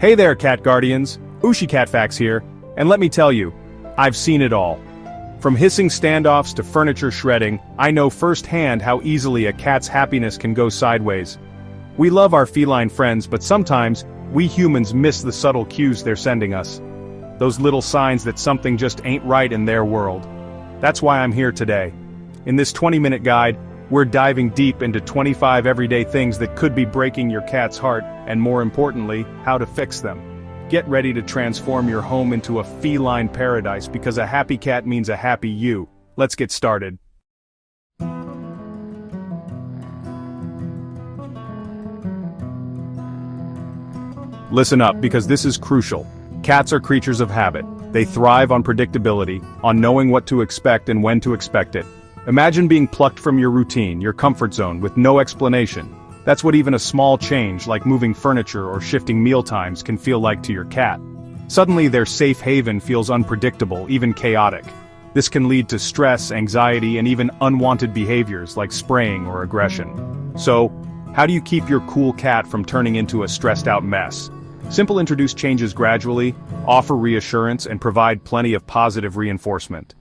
Hey there, cat guardians. Ushi Cat Facts here, and let me tell you, I've seen it all. From hissing standoffs to furniture shredding, I know firsthand how easily a cat's happiness can go sideways. We love our feline friends, but sometimes, we humans miss the subtle cues they're sending us. Those little signs that something just ain't right in their world. That's why I'm here today. In this 20-minute guide, we're diving deep into 25 everyday things that could be breaking your cat's heart, and more importantly, how to fix them. Get ready to transform your home into a feline paradise because a happy cat means a happy you. Let's get started. Listen up, because this is crucial. Cats are creatures of habit. They thrive on predictability, on knowing what to expect and when to expect it. Imagine being plucked from your routine, your comfort zone, with no explanation. That's what even a small change like moving furniture or shifting meal times can feel like to your cat. Suddenly their safe haven feels unpredictable, even chaotic. This can lead to stress, anxiety, and even unwanted behaviors like spraying or aggression. So, how do you keep your cool cat from turning into a stressed-out mess? Simple: introduce changes gradually, offer reassurance, and provide plenty of positive reinforcement.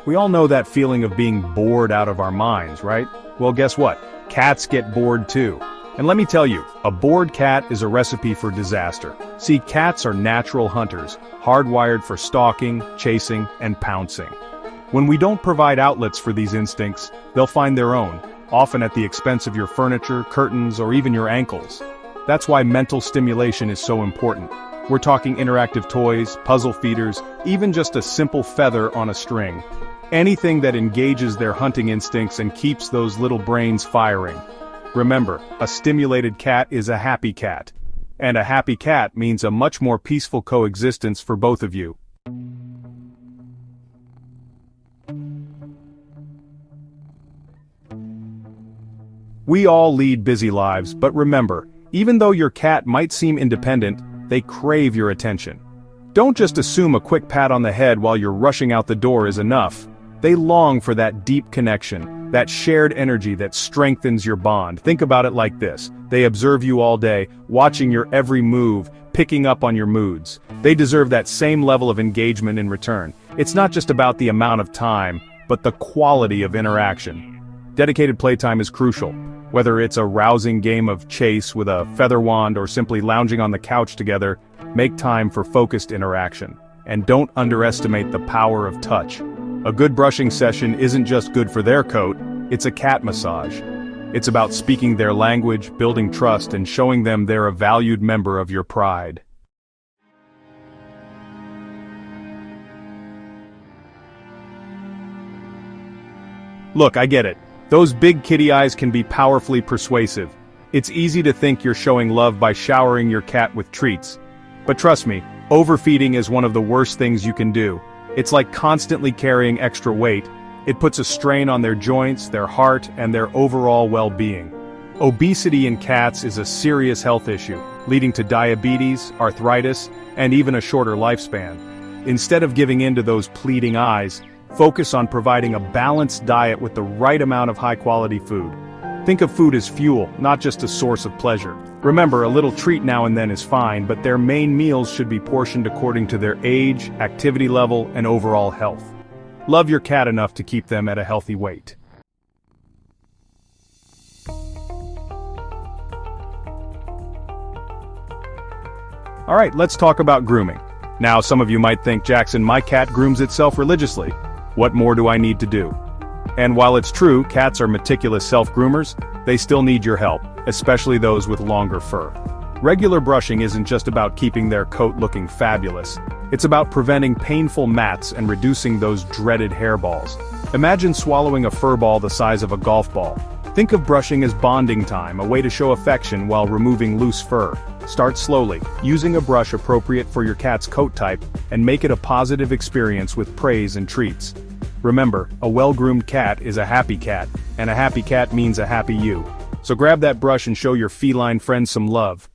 We all know that feeling of being bored out of our minds, right? Well, guess what? Cats get bored too. And let me tell you, a bored cat is a recipe for disaster. See, cats are natural hunters, hardwired for stalking, chasing, and pouncing. When we don't provide outlets for these instincts, they'll find their own, often at the expense of your furniture, curtains, or even your ankles. That's why mental stimulation is so important. We're talking interactive toys, puzzle feeders, even just a simple feather on a string. Anything that engages their hunting instincts and keeps those little brains firing. Remember, a stimulated cat is a happy cat. And a happy cat means a much more peaceful coexistence for both of you. We all lead busy lives, but remember, even though your cat might seem independent, they crave your attention. Don't just assume a quick pat on the head while you're rushing out the door is enough. They long for that deep connection, that shared energy that strengthens your bond. Think about it like this: they observe you all day, watching your every move, picking up on your moods. They deserve that same level of engagement in return. It's not just about the amount of time, but the quality of interaction. Dedicated playtime is crucial. Whether it's a rousing game of chase with a feather wand or simply lounging on the couch together, make time for focused interaction. And don't underestimate the power of touch. A good brushing session isn't just good for their coat, it's a cat massage. It's about speaking their language, building trust, and showing them they're a valued member of your pride. Look, I get it. Those big kitty eyes can be powerfully persuasive. It's easy to think you're showing love by showering your cat with treats. But trust me, overfeeding is one of the worst things you can do. It's like constantly carrying extra weight. It puts a strain on their joints, their heart, and their overall well-being. Obesity in cats is a serious health issue, leading to diabetes, arthritis, and even a shorter lifespan. Instead of giving in to those pleading eyes, focus on providing a balanced diet with the right amount of high-quality food. Think of food as fuel, not just a source of pleasure. Remember, a little treat now and then is fine, but their main meals should be portioned according to their age, activity level, and overall health. Love your cat enough to keep them at a healthy weight. Alright, let's talk about grooming. Now, some of you might think, Jackson, my cat grooms itself religiously. What more do I need to do? And while it's true, cats are meticulous self-groomers, they still need your help, especially those with longer fur. Regular brushing isn't just about keeping their coat looking fabulous. It's about preventing painful mats and reducing those dreaded hairballs. Imagine swallowing a fur ball the size of a golf ball. Think of brushing as bonding time, a way to show affection while removing loose fur. Start slowly, using a brush appropriate for your cat's coat type, and make it a positive experience with praise and treats. Remember, a well-groomed cat is a happy cat, and a happy cat means a happy you. So grab that brush and show your feline friends some love.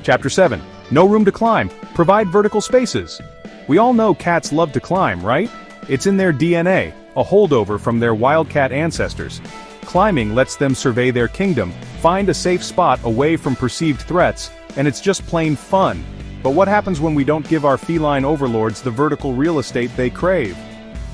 Chapter 7. No room to climb. Provide vertical spaces. We all know cats love to climb, right? It's in their DNA, a holdover from their wildcat ancestors. Climbing lets them survey their kingdom, find a safe spot away from perceived threats, and it's just plain fun. But what happens when we don't give our feline overlords the vertical real estate they crave?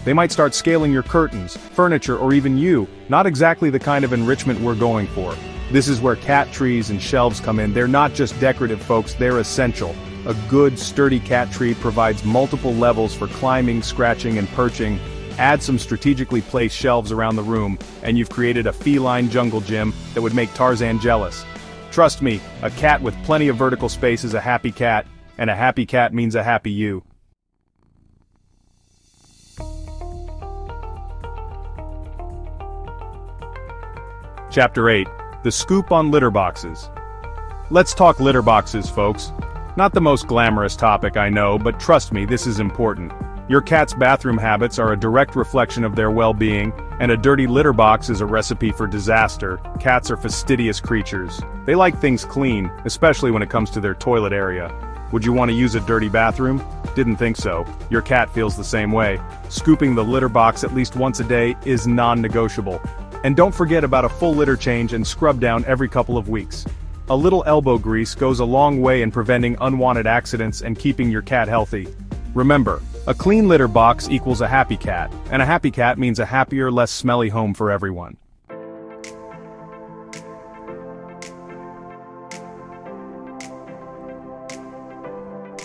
They might start scaling your curtains, furniture, or even you, not exactly the kind of enrichment we're going for. This is where cat trees and shelves come in. They're not just decorative, folks, they're essential. A good, sturdy cat tree provides multiple levels for climbing, scratching, and perching. Add some strategically placed shelves around the room, and you've created a feline jungle gym that would make Tarzan jealous. Trust me, a cat with plenty of vertical space is a happy cat, and a happy cat means a happy you. Chapter 8. The Scoop on Litter Boxes. Let's talk litter boxes, folks. Not the most glamorous topic, I know, but trust me, this is important. Your cat's bathroom habits are a direct reflection of their well-being, and a dirty litter box is a recipe for disaster. Cats are fastidious creatures. They like things clean, especially when it comes to their toilet area. Would you want to use a dirty bathroom? Didn't think so. Your cat feels the same way. Scooping the litter box at least once a day is non-negotiable. And don't forget about a full litter change and scrub down every couple of weeks. A little elbow grease goes a long way in preventing unwanted accidents and keeping your cat healthy. Remember, a clean litter box equals a happy cat, and a happy cat means a happier, less smelly home for everyone.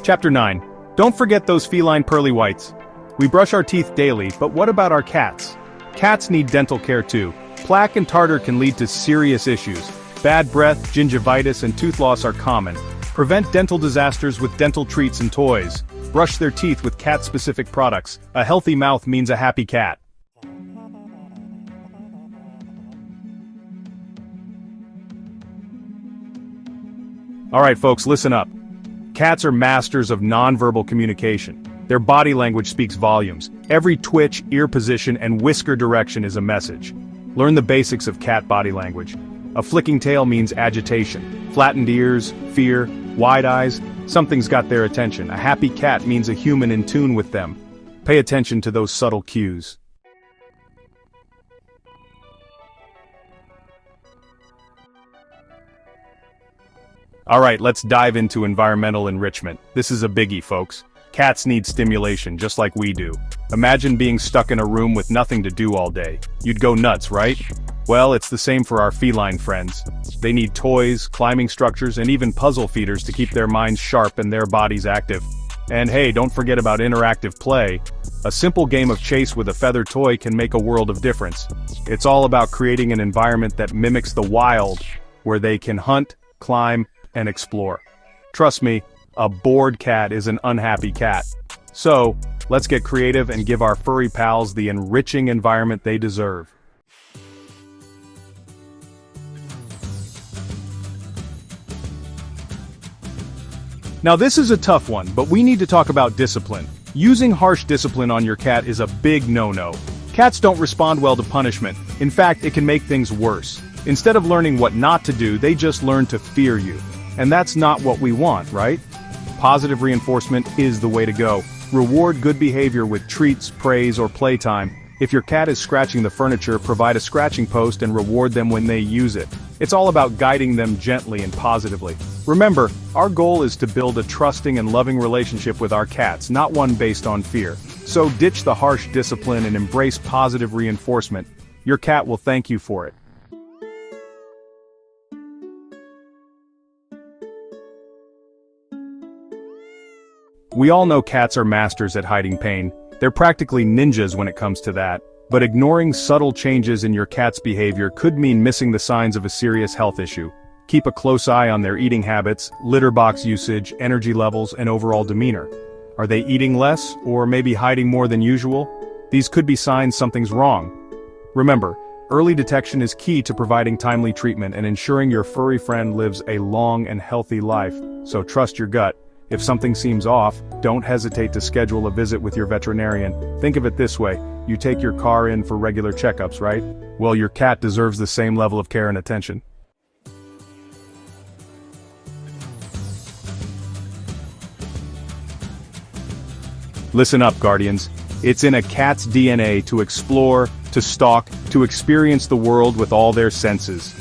Chapter 9. Don't forget those feline pearly whites. We brush our teeth daily, but what about our cats? Cats need dental care too. Plaque and tartar can lead to serious issues. Bad breath, gingivitis, and tooth loss are common. Prevent dental disasters with dental treats and toys. Brush their teeth with cat-specific products. A healthy mouth means a happy cat. Alright folks, listen up. Cats are masters of nonverbal communication. Their body language speaks volumes. Every twitch, ear position, and whisker direction is a message. Learn the basics of cat body language. A flicking tail means agitation. Flattened ears, fear, wide eyes, something's got their attention. A happy cat means a human in tune with them. Pay attention to those subtle cues. Alright, let's dive into environmental enrichment. This is a biggie, folks. Cats need stimulation, just like we do. Imagine being stuck in a room with nothing to do all day. You'd go nuts, right? Well, it's the same for our feline friends. They need toys, climbing structures, and even puzzle feeders to keep their minds sharp and their bodies active. And hey, don't forget about interactive play. A simple game of chase with a feather toy can make a world of difference. It's all about creating an environment that mimics the wild, where they can hunt, climb, and explore. Trust me, a bored cat is an unhappy cat. So, let's get creative and give our furry pals the enriching environment they deserve. Now this is a tough one, but we need to talk about discipline. Using harsh discipline on your cat is a big no-no. Cats don't respond well to punishment. In fact, it can make things worse. Instead of learning what not to do, they just learn to fear you. And that's not what we want, right? Positive reinforcement is the way to go. Reward good behavior with treats, praise, or playtime. If your cat is scratching the furniture, provide a scratching post and reward them when they use it. It's all about guiding them gently and positively. Remember, our goal is to build a trusting and loving relationship with our cats, not one based on fear. So ditch the harsh discipline and embrace positive reinforcement. Your cat will thank you for it. We all know cats are masters at hiding pain. They're practically ninjas when it comes to that. But ignoring subtle changes in your cat's behavior could mean missing the signs of a serious health issue. Keep a close eye on their eating habits, litter box usage, energy levels, and overall demeanor. Are they eating less, or maybe hiding more than usual? These could be signs something's wrong. Remember, early detection is key to providing timely treatment and ensuring your furry friend lives a long and healthy life. So trust your gut. If something seems off, don't hesitate to schedule a visit with your veterinarian. Think of it this way, you take your car in for regular checkups, right? Well, your cat deserves the same level of care and attention. Listen up, Guardians. It's in a cat's DNA to explore, to stalk, to experience the world with all their senses.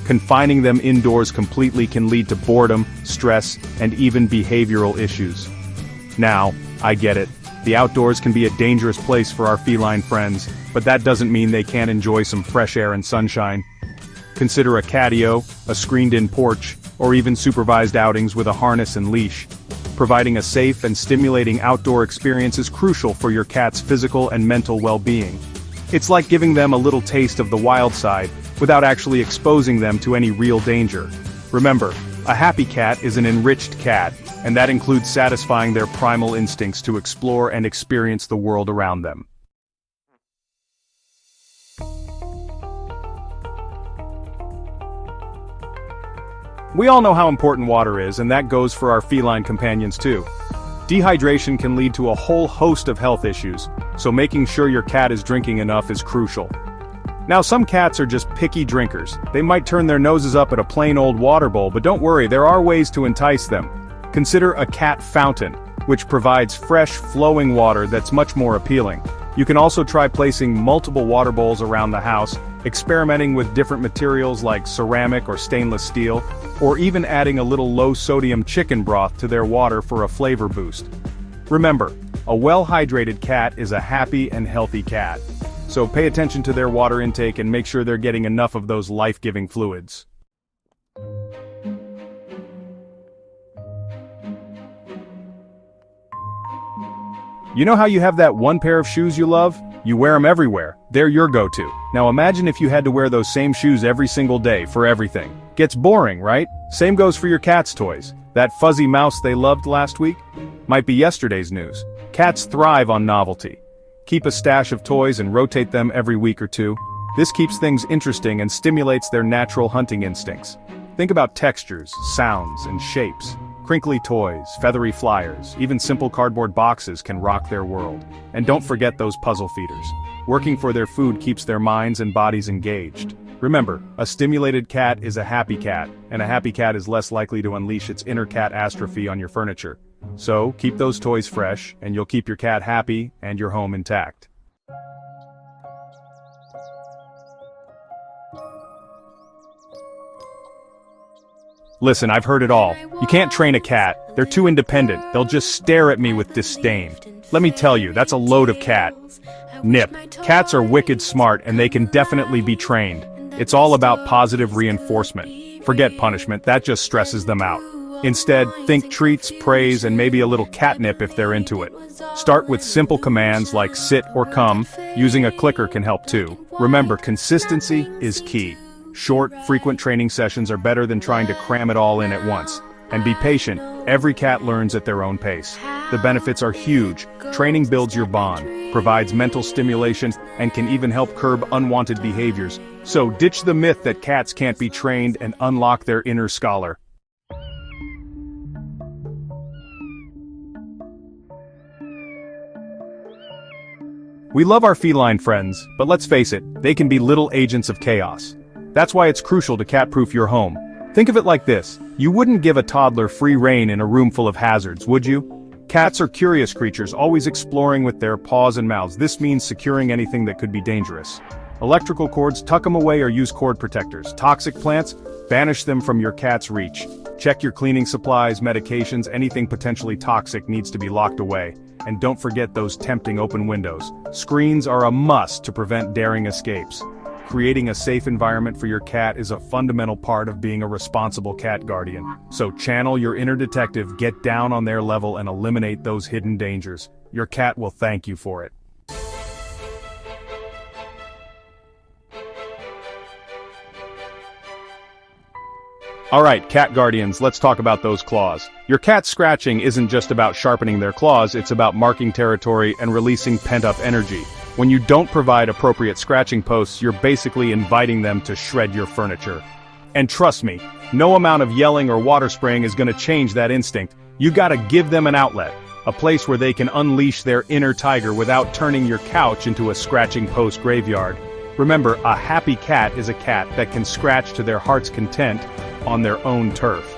Confining them indoors completely can lead to boredom, stress, and even behavioral issues. Now, I get it. The outdoors can be a dangerous place for our feline friends, but that doesn't mean they can't enjoy some fresh air and sunshine. Consider a catio, a screened-in porch, or even supervised outings with a harness and leash. Providing a safe and stimulating outdoor experience is crucial for your cat's physical and mental well-being. It's like giving them a little taste of the wild side, without actually exposing them to any real danger. Remember, a happy cat is an enriched cat, and that includes satisfying their primal instincts to explore and experience the world around them. We all know how important water is, and that goes for our feline companions too. Dehydration can lead to a whole host of health issues, so making sure your cat is drinking enough is crucial. Now, some cats are just picky drinkers. They might turn their noses up at a plain old water bowl, but don't worry, there are ways to entice them. Consider a cat fountain, which provides fresh, flowing water that's much more appealing. You can also try placing multiple water bowls around the house, experimenting with different materials like ceramic or stainless steel, or even adding a little low-sodium chicken broth to their water for a flavor boost. Remember, a well-hydrated cat is a happy and healthy cat. So pay attention to their water intake and make sure they're getting enough of those life-giving fluids. You know how you have that one pair of shoes you love? You wear them everywhere. They're your go-to. Now imagine if you had to wear those same shoes every single day for everything. Gets boring, right? Same goes for your cat's toys. That fuzzy mouse they loved last week? Might be yesterday's news. Cats thrive on novelty. Keep a stash of toys and rotate them every week or two. This keeps things interesting and stimulates their natural hunting instincts. Think about textures, sounds, and shapes. Crinkly toys, feathery flyers, even simple cardboard boxes can rock their world. And don't forget those puzzle feeders. Working for their food keeps their minds and bodies engaged. Remember, a stimulated cat is a happy cat, and a happy cat is less likely to unleash its inner catastrophe on your furniture. So, keep those toys fresh, and you'll keep your cat happy and your home intact. Listen, I've heard it all. You can't train a cat. They're too independent. They'll just stare at me with disdain. Let me tell you, that's a load of cat. Nip. Cats are wicked smart and they can definitely be trained. It's all about positive reinforcement. Forget punishment, that just stresses them out. Instead, think treats, praise, and maybe a little catnip if they're into it. Start with simple commands like sit or come. Using a clicker can help too. Remember, consistency is key. Short, frequent training sessions are better than trying to cram it all in at once. And be patient, every cat learns at their own pace. The benefits are huge. Training builds your bond, provides mental stimulation, and can even help curb unwanted behaviors. So ditch the myth that cats can't be trained and unlock their inner scholar. We love our feline friends, but let's face it, they can be little agents of chaos. That's why it's crucial to cat-proof your home. Think of it like this. You wouldn't give a toddler free rein in a room full of hazards, would you? Cats are curious creatures, always exploring with their paws and mouths. This means securing anything that could be dangerous. Electrical cords, tuck them away or use cord protectors. Toxic plants, banish them from your cat's reach. Check your cleaning supplies, medications, anything potentially toxic needs to be locked away. And don't forget those tempting open windows. Screens are a must to prevent daring escapes. Creating a safe environment for your cat is a fundamental part of being a responsible cat guardian. So channel your inner detective, get down on their level and eliminate those hidden dangers. Your cat will thank you for it. Alright, cat guardians, let's talk about those claws. Your cat's scratching isn't just about sharpening their claws, it's about marking territory and releasing pent-up energy. When you don't provide appropriate scratching posts, you're basically inviting them to shred your furniture. And trust me, no amount of yelling or water spraying is going to change that instinct. You gotta give them an outlet, a place where they can unleash their inner tiger without turning your couch into a scratching post graveyard. Remember, a happy cat is a cat that can scratch to their heart's content on their own turf.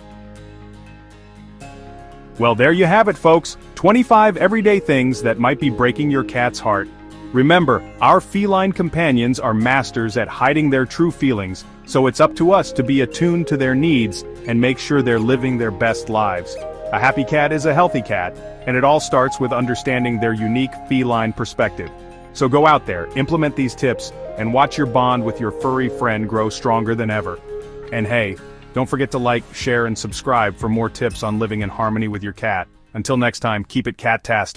Well, there you have it, folks. 25 everyday things that might be breaking your cat's heart. Remember, our feline companions are masters at hiding their true feelings, so it's up to us to be attuned to their needs and make sure they're living their best lives. A happy cat is a healthy cat, and it all starts with understanding their unique feline perspective. So go out there, implement these tips, and watch your bond with your furry friend grow stronger than ever. And hey, don't forget to like, share, and subscribe for more tips on living in harmony with your cat. Until next time, keep it cat-tastic.